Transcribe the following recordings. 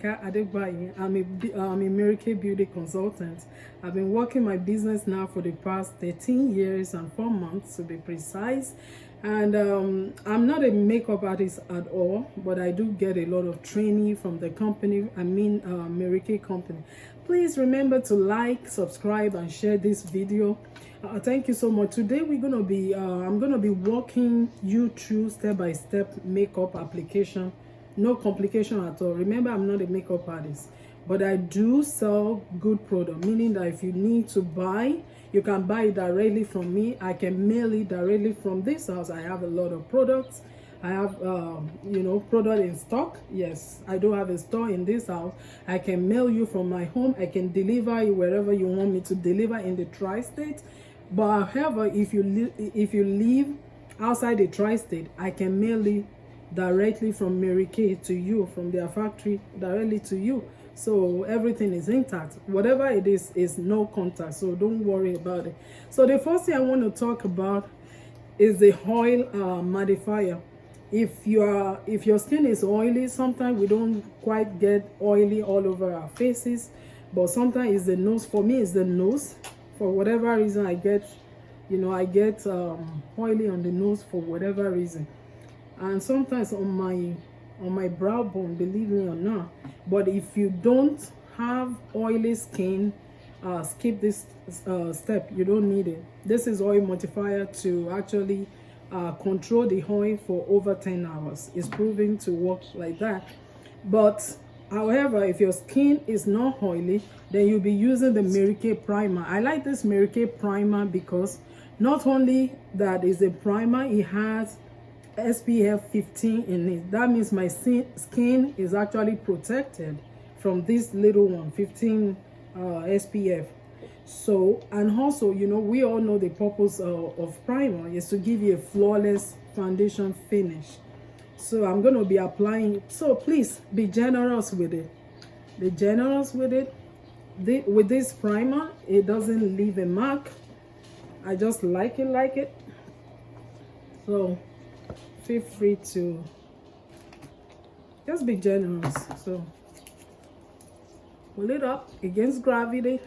Olayinka Adegbayi. I'm a Marykay beauty consultant. I've been working my business now for the past 13 years and 4 months to be precise. And I'm not a makeup artist at all, but I do get a lot of training from the company, Marykay company. Please remember to like, subscribe, and share this video. Thank you so much. Today I'm gonna be walking you through step-by-step makeup application. No complication at all. Remember, I'm not a makeup artist, but I do sell good product, meaning that if you need to buy, you can buy it directly from me. I can mail it directly from this house. I have a lot of products. I have product in stock. Yes, I do have a store in this house. I can mail you from my home. I can deliver you wherever you want me to deliver in the tri-state. But however, if you live outside the tri-state, I can mail it directly from Marykay to you, from their factory directly to you. So everything is intact. Whatever it is no contact, so don't worry about it. So the first thing I want to talk about is the oil mattifier. If your skin is oily, sometimes we don't quite get oily all over our faces, but sometimes it's the nose. For me, it's the nose. For whatever reason, I get oily on the nose for whatever reason, and sometimes on my brow bone, believe me or not. But if you don't have oily skin, skip this step. You don't need it. This is oil mattifier to actually control the oil for over 10 hours. It's proven to work like that. But however, if your skin is not oily, then you'll be using the Marykay primer. I like this Marykay primer because not only that is a primer, it has SPF 15 in it. That means my skin is actually protected from this little one, 15 SPF. So, and also, we all know the purpose of primer is to give you a flawless foundation finish. So I'm going to be applying it. So please be generous with it. Be generous with it. With this primer, it doesn't leave a mark. I just like it. So feel free to just be generous. So pull it up against gravity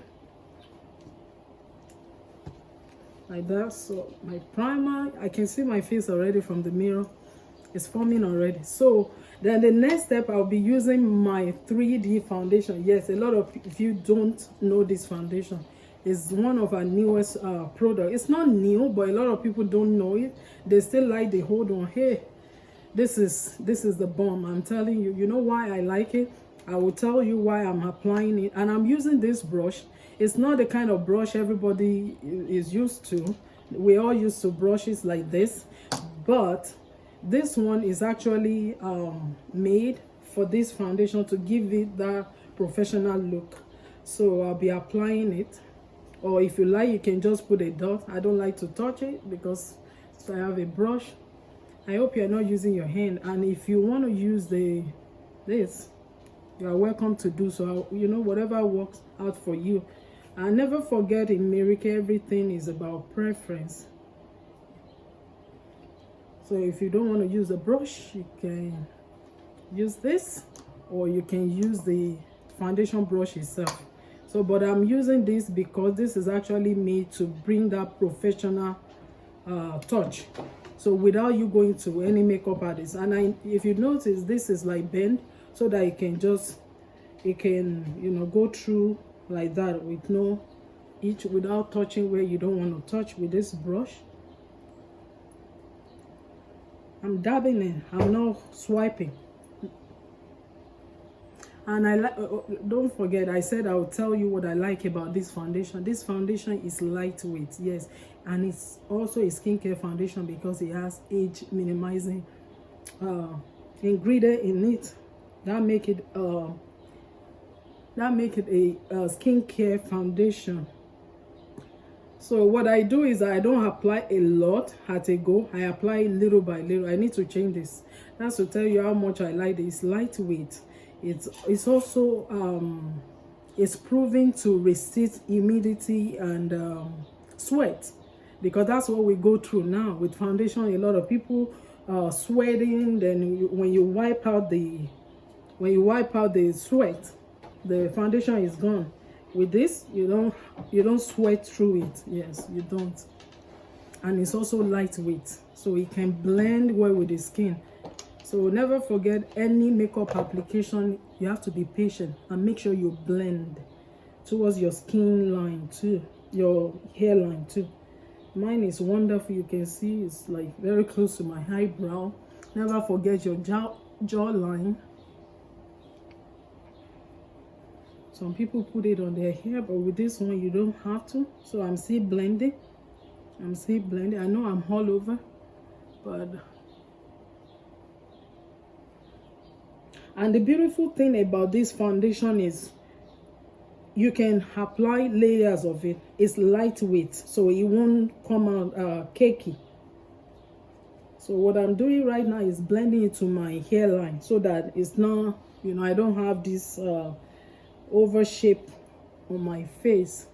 like that. So my primer, I can see my face already from the mirror. It's forming already. So then the next step, I'll be using my 3D foundation. Yes, a lot of, if you don't know this foundation, is one of our newest product. It's not new, but a lot of people don't know it. They still like the hold on. Hey, this is the bomb. I'm telling you. You know why I like it? I will tell you why I'm applying it. And I'm using this brush. It's not the kind of brush everybody is used to. We all used to brushes like this, but this one is actually made for this foundation to give it that professional look. So I'll be applying it. Or if you like, you can just put a dot. I don't like to touch it because I have a brush. I hope you're not using your hand. And if you want to use this, you are welcome to do so. Whatever works out for you. And never forget, in Marykay, everything is about preference. So if you don't want to use a brush, you can use this, or you can use the foundation brush itself. So, but I'm using this because this is actually made to bring that professional touch. So without you going to any makeup artist. And if you notice, this is like bent, so that it can go through like that with without touching where you don't want to touch with this brush. I'm dabbing in. I'm not swiping. And don't forget, I said I will tell you what I like about this foundation. This foundation is lightweight, yes, and it's also a skincare foundation because it has age minimizing ingredient in it that make it a skincare foundation. So what I do is I don't apply a lot at a go. I apply little by little. I need to change this. That's to tell you how much I like it. It's lightweight. It's also it's proven to resist humidity and sweat, because that's what we go through now with foundation. A lot of people sweating. Then when you wipe out the when you wipe out the sweat, the foundation is gone. With this, you don't sweat through it. Yes, you don't. And it's also lightweight, so it can blend well with the skin. So never forget, any makeup application, you have to be patient and make sure you blend towards your skin line too, your hairline too. Mine is wonderful. You can see it's like very close to my eyebrow. Never forget your jawline. Some people put it on their hair, but with this one you don't have to. So I'm still blending. I know I'm all over, but and the beautiful thing about this foundation is you can apply layers of it. It's lightweight, so it won't come out cakey. So what I'm doing right now is blending it to my hairline so that it's not, you know, I don't have this over shape on my face.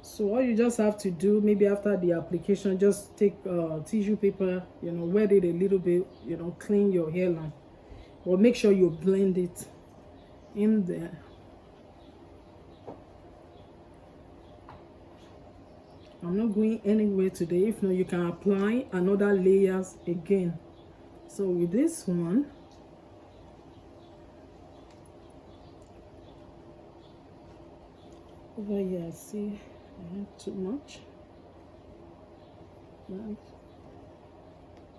So all you just have to do, maybe after the application, just take tissue paper, you know, wet it a little bit, you know, clean your hairline. But make sure you blend it in there. I'm not going anywhere today. If not, you can apply another layers again. So with this one, over here, I see I have too much. Right.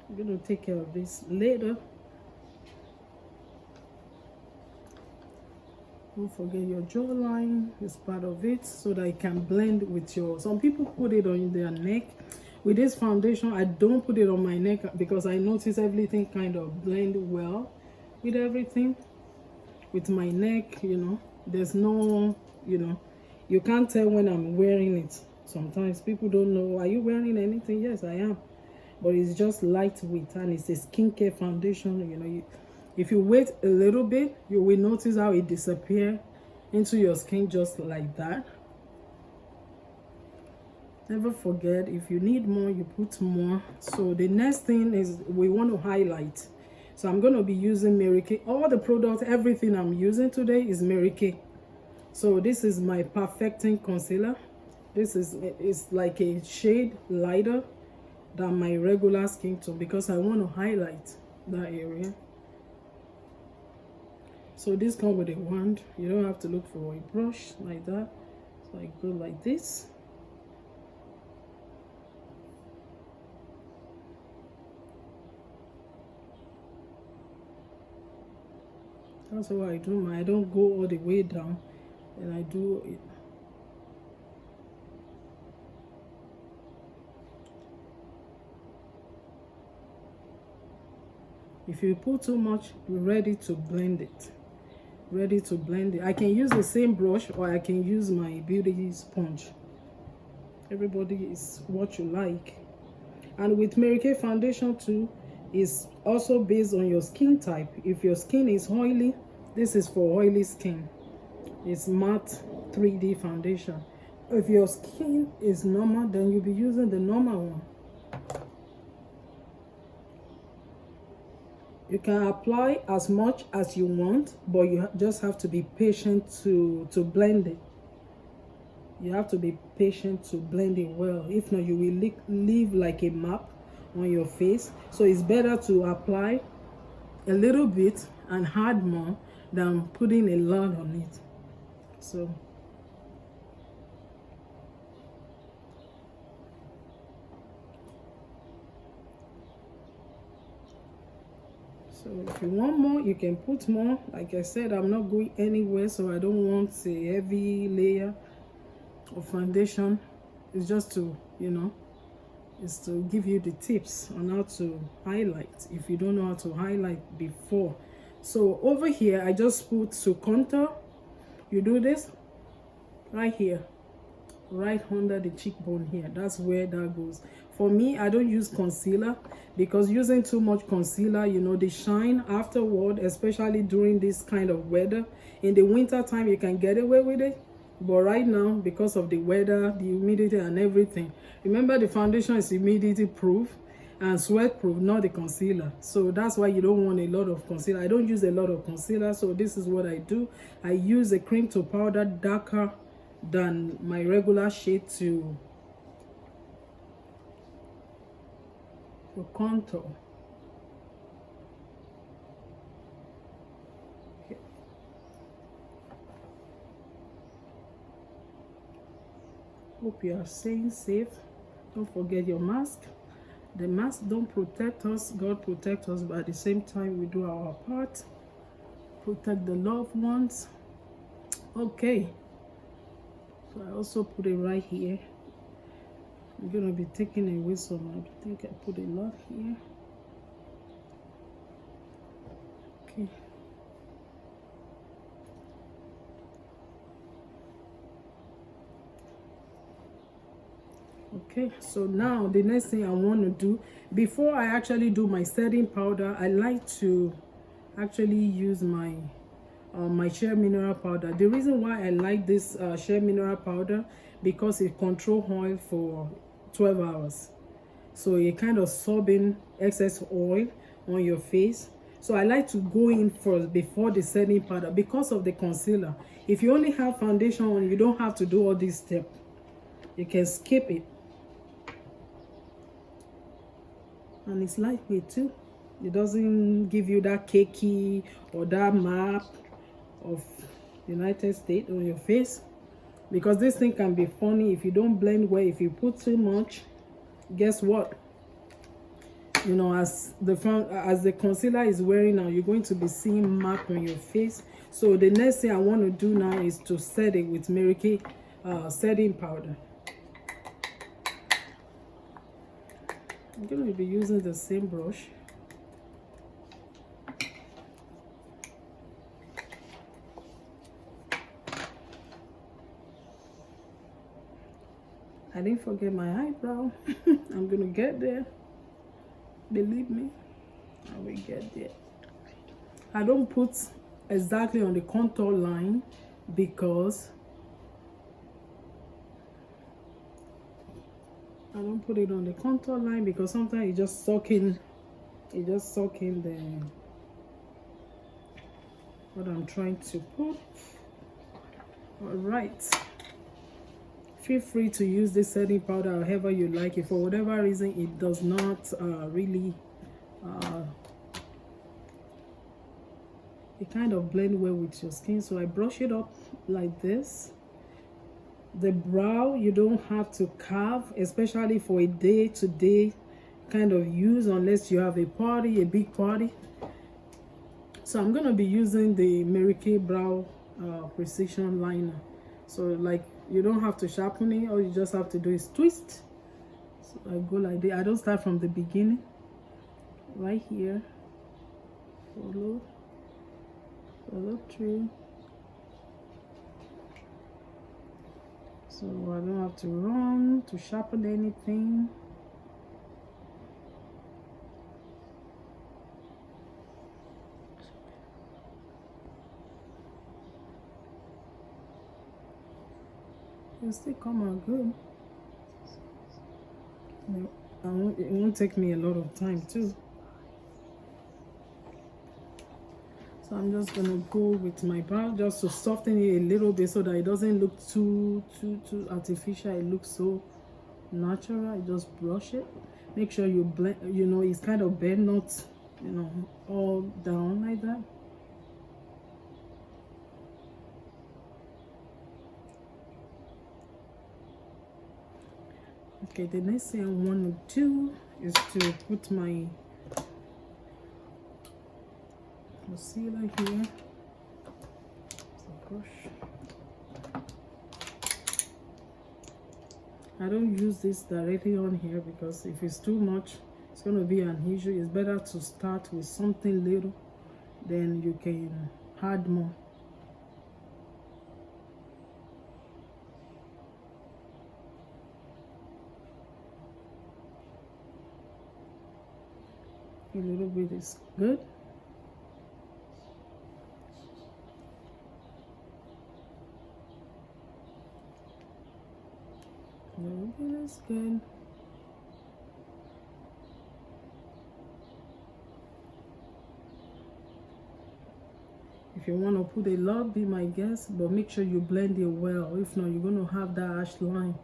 I'm going to take care of this later. Don't forget your jawline is part of it, so that it can blend with your, some people put it on their neck. With this foundation, I don't put it on my neck because I notice everything kind of blend well with everything. With my neck, you know, there's no, you know, you can't tell when I'm wearing it. Sometimes people don't know, are you wearing anything? Yes, I am. But it's just lightweight and it's a skincare foundation, you know. If you wait a little bit, you will notice how it disappears into your skin just like that. Never forget, if you need more, you put more. So the next thing is we want to highlight. So I'm going to be using Marykay. All the products, everything I'm using today is Marykay. So this is my perfecting concealer. This is like a shade lighter than my regular skin tone because I want to highlight that area. So this comes with a wand. You don't have to look for a brush like that. So I go like this. That's what I do. I don't go all the way down, and I do it. If you put too much, you're ready to blend it. I can use the same brush or I can use my beauty sponge. Everybody is what you like. And with Marykay foundation too, is also based on your skin type. If your skin is oily, this is for oily skin. It's matte 3D foundation. If your skin is normal, then you'll be using the normal one. You can apply as much as you want, but you just have to be patient to blend it. You have to be patient to blend it well. If not, you will leave like a map on your face. So it's better to apply a little bit and add more than putting a lot on it. So if you want more, you can put more. Like I said, I'm not going anywhere, so I don't want a heavy layer of foundation. It's just to, you know, it's to give you the tips on how to highlight if you don't know how to highlight before. So over here, I just put to contour. You do this right here, right under the cheekbone here. That's where that goes. For me, I don't use concealer because using too much concealer, you know, the shine afterward, especially during this kind of weather. In the winter time, you can get away with it, but right now, because of the weather, the humidity and everything, remember the foundation is humidity proof, and sweat proof, not the concealer. So that's why you don't want a lot of concealer. I don't use a lot of concealer, so this is what I do. I use a cream to powder darker than my regular shade to contour. Okay. Hope you are staying safe. Don't forget your mask. The mask don't protect us, God protect us, but at the same time we do our part. Protect the loved ones. Okay. So I also put it right here. I'm gonna be taking away some. I think I put a lot here. Okay. Okay, so now the next thing I want to do, before I actually do my setting powder, I like to actually use my my shea mineral powder. The reason why I like this shea mineral powder, because it controls oil for 12 hours. So it kind of sorbing excess oil on your face. So I like to go in first before the setting powder because of the concealer. If you only have foundation on, you don't have to do all these steps. You can skip it. And it's lightweight too. It doesn't give you that cakey or that map of United States on your face, because this thing can be funny if you don't blend well. If you put too much, guess what, you know, as the concealer is wearing now, you're going to be seeing mark on your face. So the next thing I want to do now is to set it with Marykay setting powder. I'm going to be using the same brush. I didn't forget my eyebrow. I'm gonna get there. Believe me, I will get there. I don't put exactly on the contour line because I don't put it on the contour line because sometimes it just suck in the what I'm trying to put. All right. Feel free to use this setting powder however you like it. For whatever reason, it does not really it kind of blend well with your skin. So I brush it up like this. The brow, you don't have to carve, especially for a day-to-day kind of use, unless you have a party, a big party. So I'm gonna be using the Marykay Brow Precision Liner. So like, you don't have to sharpen it, all you just have to do is twist. So I go like this. I don't start from the beginning. Right here, follow through. So I don't have to run to sharpen anything. It'll still come out good. It won't take me a lot of time too. So I'm just gonna go with my brow just to soften it a little bit so that it doesn't look too artificial. It looks so natural. I just brush it. Make sure you blend, you know, it's kind of bent, not, you know, all down like that. Okay, the next thing I want to do is to put my concealer here. Brush. I don't use this directly on here because if it's too much, it's going to be an issue. It's better to start with something little, then you can add more. A little bit is good. A little bit is good. If you want to put a lot, be my guest, but make sure you blend it well. If not, you're going to have that harsh line.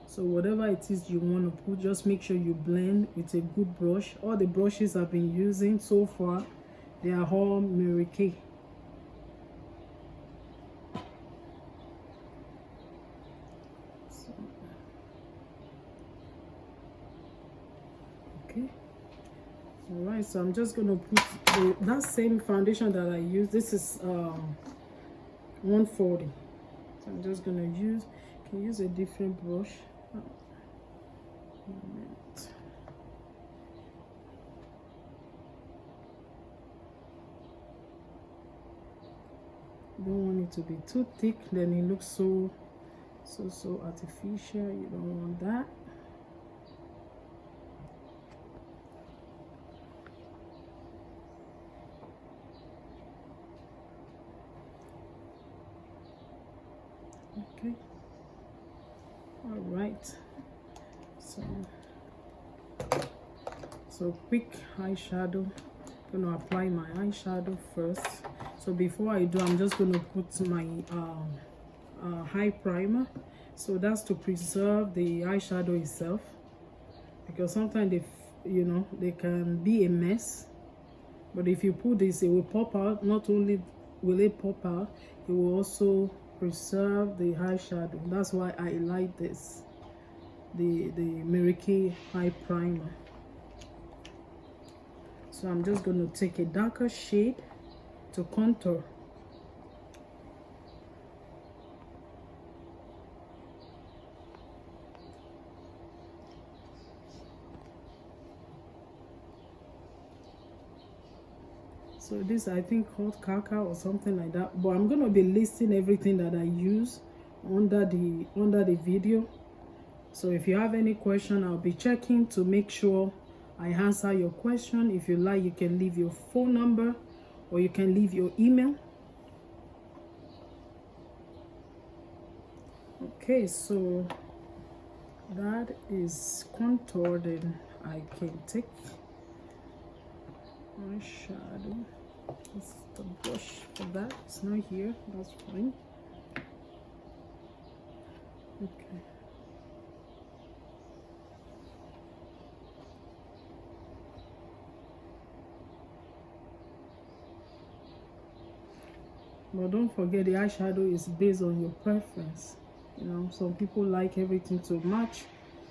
So whatever it is you want to put, just make sure you blend with a good brush. All the brushes I've been using so far, they are all Marykay. Okay. All right, so I'm just going to put that same foundation that I use. This is 140. So I'm just going to use a different brush. You don't want it to be too thick, then it looks so artificial. You don't want that. Okay. All right. So quick eyeshadow. I'm gonna apply my eyeshadow first. So before I do, I'm just gonna put my eye primer. So that's to preserve the eyeshadow itself, because sometimes they can be a mess. But if you put this, it will pop out. Not only will it pop out, it will also preserve the eyeshadow. That's why I like this, the Marykay Eye Primer. So I'm just going to take a darker shade to contour. So this, I think, called Kaka or something like that. But I'm going to be listing everything that I use under the video. So if you have any question, I'll be checking to make sure I answer your question. If you like, you can leave your phone number or you can leave your email. Okay, so that is contoured, and I can take my shadow. It's the brush for that. It's not here. That's fine. Okay. But don't forget, the eyeshadow is based on your preference. You know, some people like everything to match.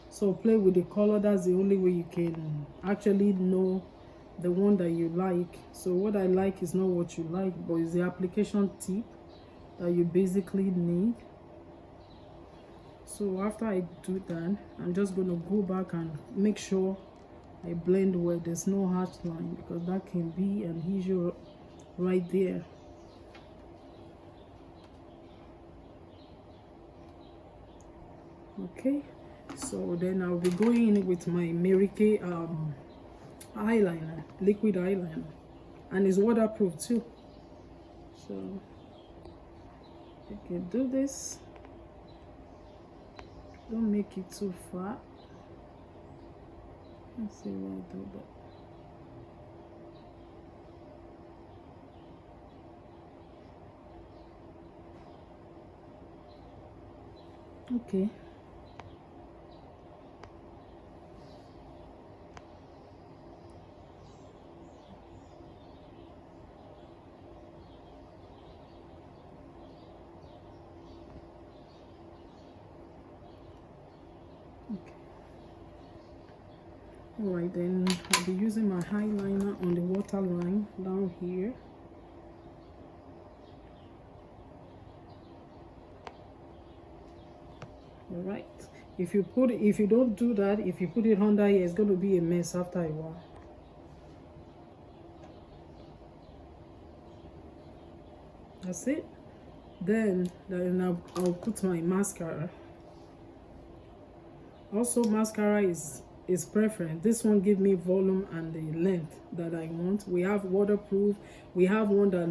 So play with the color. That's the only way you can actually know the one that you like. So what I like is not what you like, but it's the application tip that you basically need. So after I do that, I'm just going to go back and make sure I blend where there's no harsh line, because that can be an issue right there. Okay, so then I'll be going in with my Marykay eyeliner, liquid eyeliner, and it's waterproof too. So you can do this. Don't make it too fat. Let's see what I do that. Okay. Alright, then I'll be using my eyeliner on the waterline down here. Alright, if you don't do that, if you put it under here, it's going to be a mess after a while. That's it. Then I'll put my mascara. Also, mascara is preference. This one gives me volume and the length that I want. We have waterproof. We have one that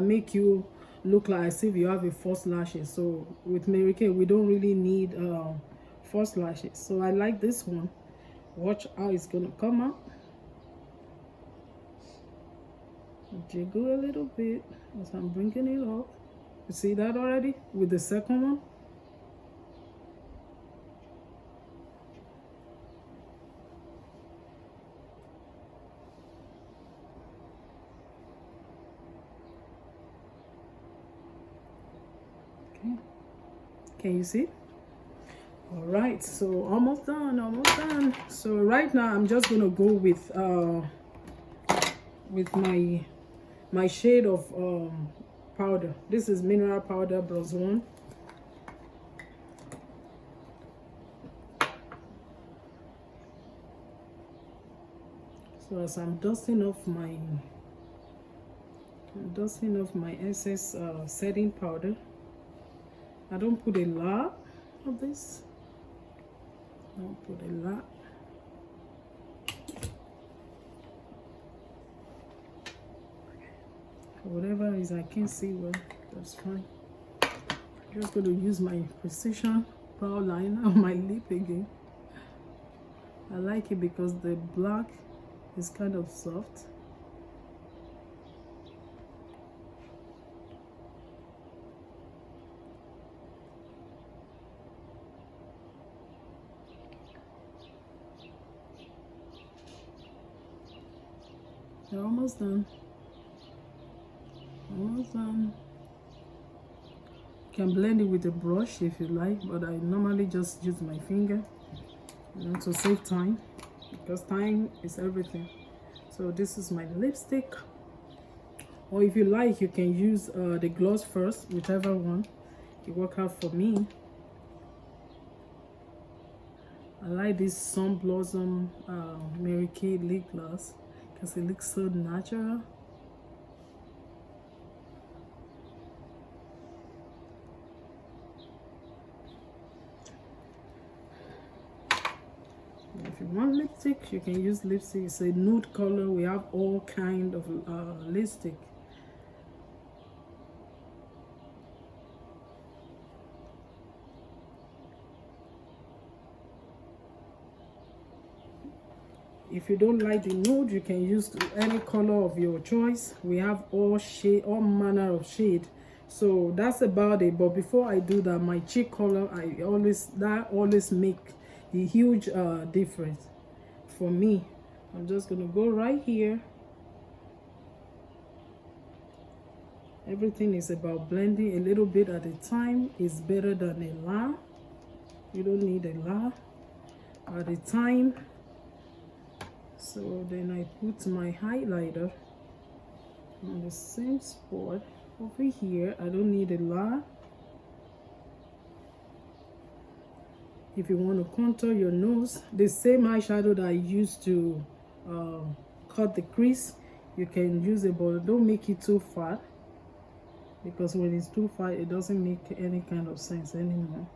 make you look like as if you have a false lashes. So with Marykay, we don't really need false lashes. So I like this one. Watch how it's gonna come out. jiggle a little bit as I'm bringing it up. You see that already with the second one? Okay. Can you see? All right, so almost done, almost done. So right now I'm just gonna go with my shade of powder. This is mineral powder bronze one. So as I'm dusting off my excess setting powder, I don't put a lot of this. Don't put a lot. Whatever is I can't see well, that's fine. I'm just going to use my precision brow liner on my lip again. I like it because the black is kind of soft. They're almost done. Almost done. You can blend it with a brush if you like, but I normally just use my finger, you know, to save time, because time is everything. So this is my lipstick, or if you like, you can use the gloss first, whichever one it work out for me. I like this Sun Blossom Marykay lip gloss because it looks so natural. If you want lipstick, you can use lipstick. It's a nude color. We have all kind of lipstick. If you don't like the nude, you can use any color of your choice. We have all manner of shade. So that's about it. But before I do that, my cheek color, that always make a huge difference for me. I'm just gonna go right here. Everything is about blending a little bit at a time. Is better than a lot. You don't need a lot at a time. So then I put my highlighter on the same spot over here. I don't need a lot. If you want to contour your nose, the same eyeshadow that I used to cut the crease, you can use it, but don't make it too fat, because when it's too fat, it doesn't make any kind of sense anymore.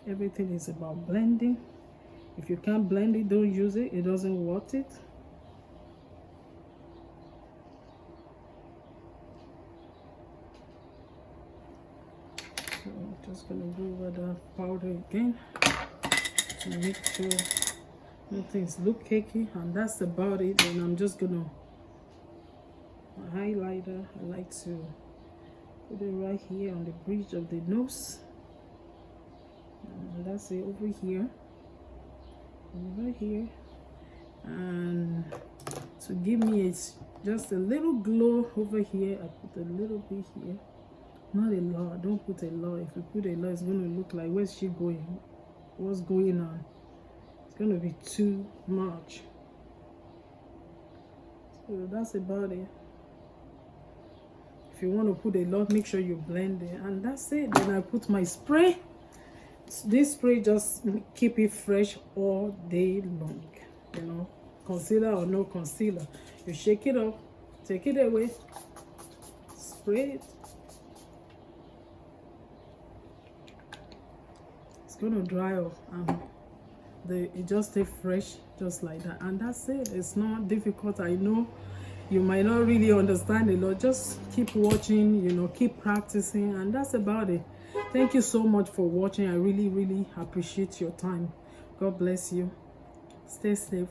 Everything is about blending. If you can't blend it, don't use it. It doesn't worth it. So I'm just gonna go over the powder again to make sure nothing's look cakey, and that's about it. And I'm just gonna, my highlighter, I like to put it right here on the bridge of the nose. And that's it over here, and to give me just a little glow over here, I put a little bit here, not a lot. Don't put a lot. If you put a lot, it's going to look like, where's she going, what's going on? It's going to be too much. So that's about it. If you want to put a lot, make sure you blend it, and that's it. Then I put my spray. This spray just keep it fresh all day long, you know, concealer or no concealer. You shake it up, take it away, spray it. It's gonna dry off, and it just stay fresh just like that, and that's it. It's not difficult. I know You might not really understand a lot. Just keep watching, you know, keep practicing, and that's about it. Thank you so much for watching. I really, really appreciate your time. God bless you. Stay safe.